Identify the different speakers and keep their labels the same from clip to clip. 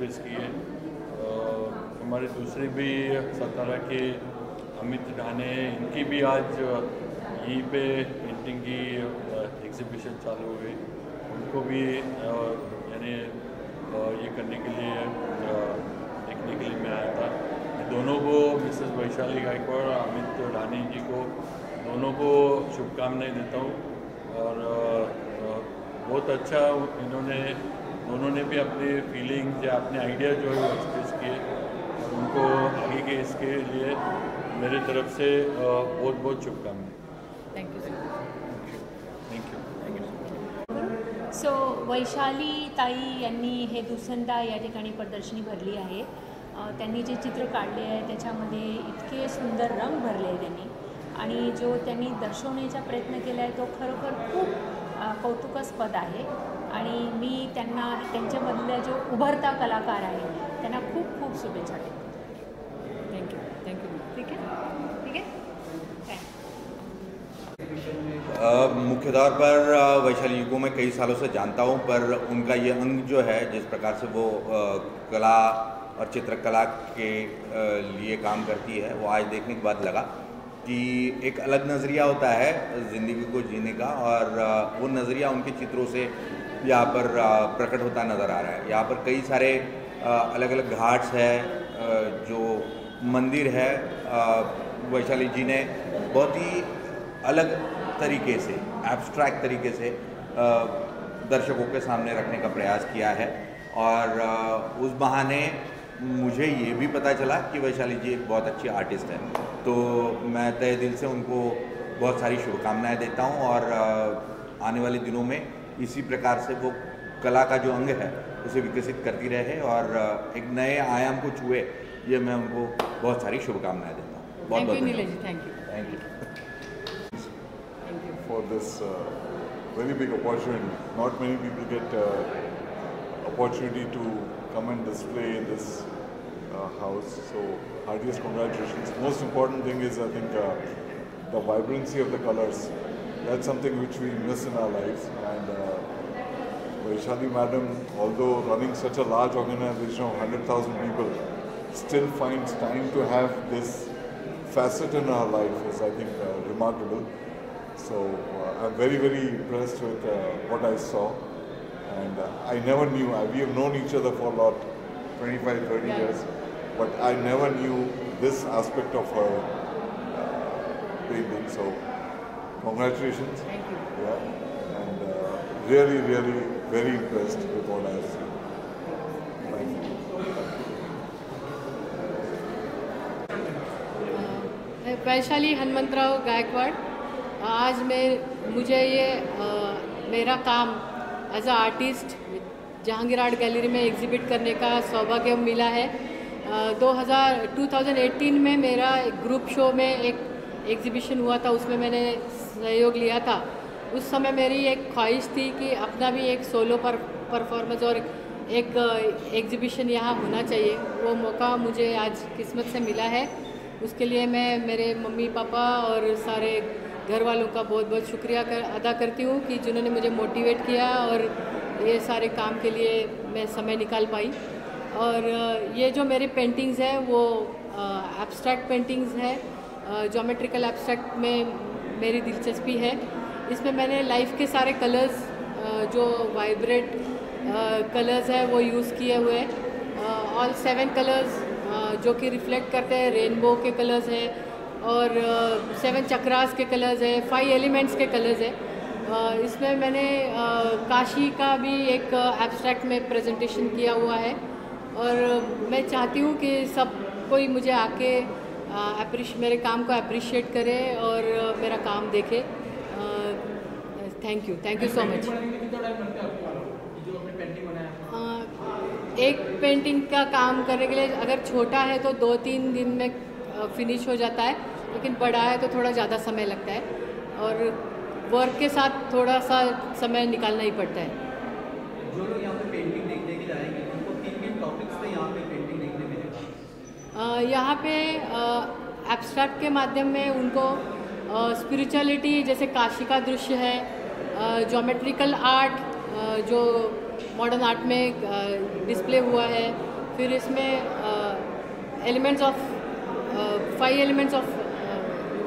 Speaker 1: Express किए। हमारे दूसरे भी सतारा के अमित ढाने, इनकी भी आज यहीं पे पेंटिंग की एग्जीबिशन चालू हुई। उनको भी यानी ये करने के लिए देखने के लिए मैं आया था। दोनों को, मिसेस वैशाली गायकवाड़ और अमित ढाने जी को, दोनों को शुभकामनाएं देता हूँ। और बहुत अच्छा दोनों ने भी अपने फीलिंग्स या अपने आइडिया जो है वो एक्सप्रेस किए, और उनको आगे के इसके लिए मेरी तरफ से बहुत बहुत शुभकामनाएं।
Speaker 2: Thank you
Speaker 1: thank you.
Speaker 2: So Vaishali Tai यांनी हे दुसंदा या ठिकाणी प्रदर्शनी भरली आहे। त्यांनी जे चित्र काढले आहे त्याच्यामध्ये इतके सुंदर रंग भरले आहे त्यांनी, आणि जो त्यांनी दर्शवण्याचा प्रयत्न केला आहे तो खरोखर खूप कौतुकास्पद आहे। आणि मी त्यांना, त्यांच्यामधल्या जो उभरता कलाकार आहे त्यांना खूप खूप शुभेच्छा देते। थँक्यू। ठीक है।
Speaker 3: मुख्य तौर पर वैशाली जी को मैं कई सालों से जानता हूं, पर उनका ये अंग जो है, जिस प्रकार से वो कला और चित्रकला के लिए काम करती है, वो आज देखने के बाद लगा कि एक अलग नज़रिया होता है ज़िंदगी को जीने का, और वो नज़रिया उनके चित्रों से यहाँ पर प्रकट होता नज़र आ रहा है। यहाँ पर कई सारे अलग अलग घाट्स है, जो मंदिर है, वैशाली जी ने बहुत ही अलग तरीके से, एब्स्ट्रैक्ट तरीके से दर्शकों के सामने रखने का प्रयास किया है। और उस बहाने मुझे ये भी पता चला कि वैशाली जी एक बहुत अच्छी आर्टिस्ट है। तो मैं तहे दिल से उनको बहुत सारी शुभकामनाएं देता हूं, और आने वाले दिनों में इसी प्रकार से वो कला का जो अंग है उसे विकसित करती रहे और एक नए आयाम को छुए, ये मैं उनको बहुत सारी शुभकामनाएं देता हूँ। बहुत बहुत
Speaker 2: Nilesh, thank you
Speaker 4: for this very big opportunity. Not many people get opportunity to come and display in this house. So heartiest congratulations. Most important thing is, I think, the vibrancy of the colors. That's something which we miss in our lives. And Vaishali Madam, although running such a large organization of 100,000 people, still finds time to have this facet in our life is, I think, remarkable. So I'm very, very impressed with what I saw, and I never knew, we have known each other for a lot, 25, 30 years, but I never knew this aspect of her painting. So congratulations.
Speaker 2: Thank you.
Speaker 4: Yeah, and really, really very impressed with what I have seen. Thank
Speaker 5: you. Vaishali Hanumantrao Gaikwad, आज मुझे ये मेरा काम as a artist Jahangir art gallery में exhibit करने का सौभाग्य मिला है। 2018 में मेरा ग्रुप शो में एक एग्जिबिशन हुआ था, उसमें मैंने सहयोग लिया था। उस समय मेरी एक ख्वाहिश थी कि अपना भी एक सोलो परफॉर्मेंस और एक एग्जिबिशन यहाँ होना चाहिए। वो मौका मुझे आज किस्मत से मिला है। उसके लिए मैं मेरे मम्मी पापा और सारे घर वालों का बहुत बहुत शुक्रिया अदा करती हूँ कि जिन्होंने मुझे मोटिवेट किया और ये सारे काम के लिए मैं समय निकाल पाई। और ये जो मेरी पेंटिंग्स है वो एब्स्ट्रैक्ट पेंटिंग्स है, ज्योमेट्रिकल एब्स्ट्रैक्ट में मेरी दिलचस्पी है। इसमें मैंने लाइफ के सारे कलर्स, जो वाइब्रेट कलर्स है वो यूज़ किए हुए, ऑल 7 कलर्स जो कि रिफ्लेक्ट करते हैं, रेनबो के कलर्स हैं और 7 चक्रास के कलर्स है, 5 एलिमेंट्स के कलर्स है। इसमें मैंने काशी का भी एक एब्स्ट्रैक्ट में प्रेजेंटेशन किया हुआ है, और मैं चाहती हूँ कि सब कोई मुझे आके मेरे काम को अप्रिशिएट करे और मेरा काम देखे। Thank you so much. एक पेंटिंग का काम करने के लिए अगर छोटा है तो 2-3 दिन में फिनिश हो जाता है, लेकिन बड़ा है तो थोड़ा ज़्यादा समय लगता है और वर्क के साथ थोड़ा सा समय निकालना ही पड़ता है।
Speaker 6: जो लोग यहाँ पे पेंटिंग देखने के जाएंगे उनको किन टॉपिक्स पे यहाँ पे पेंटिंग देखने मिलेगा?
Speaker 5: यहाँ पे एब्स्ट्रैक्ट के माध्यम में उनको स्पिरिचुअलिटी, जैसे काशी का दृश्य है, ज्योमेट्रिकल आर्ट जो मॉडर्न आर्ट में डिस्प्ले हुआ है, फिर इसमें elements of 5 elements of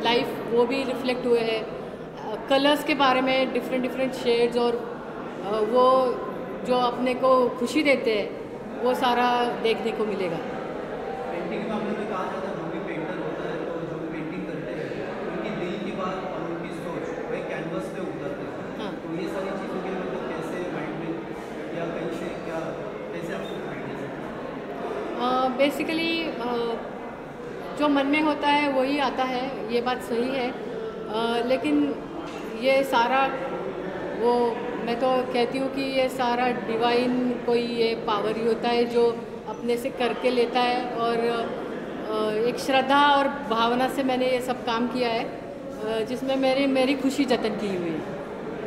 Speaker 5: life वो भी रिफ्लेक्ट हुए हैं। कलर्स के बारे में डिफरेंट शेड्स और वो जो अपने को खुशी देते हैं वो सारा देखने को मिलेगा।
Speaker 6: पेंटिंग में हमने जो कहा जाता है, जो भी पेंटर होता है तो जो पेंटिंग करते हैं उनकी दिल की बात और उनकी सोच वो एक कैनवस पे उतरते हैं।
Speaker 5: हाँ।
Speaker 6: तो ये सारी चीज़ों के मतलब कैसे माइंड में या कैसे आपको आइडिया है?
Speaker 5: बेसिकली जो मन में होता है वही आता है, ये बात सही है। लेकिन ये सारा वो मैं तो कहती हूँ कि ये सारा डिवाइन कोई ये पावर ही होता है जो अपने से करके लेता है, और एक श्रद्धा और भावना से मैंने ये सब काम किया है, जिसमें मेरी खुशी जतन की हुई है।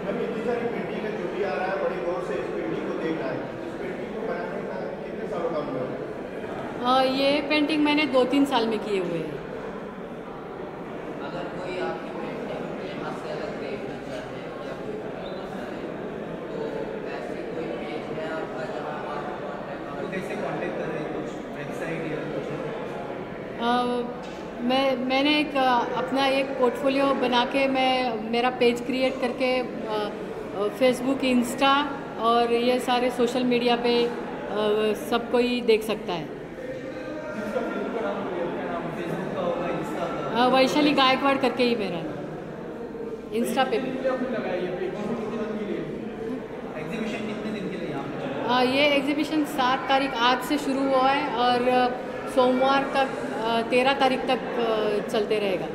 Speaker 7: मैम इतनी सारी पेंटिंग है, जो भी आ रहा है बड़े गौर से इस पेंटिंग को देख रहा है। इस पेंटिंग को बनाने का कितने सालों का अनुभव है?
Speaker 5: ये पेंटिंग मैंने 2-3 साल में किए हुए हैं।
Speaker 8: अगर कोई आपकी पेंटिंग यहाँ से अलग देखना चाहे या कोई तो ऐसे कोई पेज है आपका जहाँ आप
Speaker 6: तो कैसे कांटेक्ट कर रहे हैं, कुछ वेबसाइट या कुछ?
Speaker 5: मैंने अपना एक पोर्टफोलियो बना के मेरा पेज क्रिएट करके फेसबुक, इंस्टा और ये सारे सोशल मीडिया पे सब कोई देख सकता है।
Speaker 6: फेसबुक का होगा, इंस्टा का?
Speaker 5: वैशाली गायकवाड़ करके ही मेरा इंस्टा पे भी।
Speaker 6: एग्जीबिशन कितने दिन के लिए यहाँ पे चलेगा?
Speaker 5: ये एग्जीबिशन 7 तारीख आज से शुरू हुआ है और सोमवार तक 13 तारीख तक चलते रहेगा।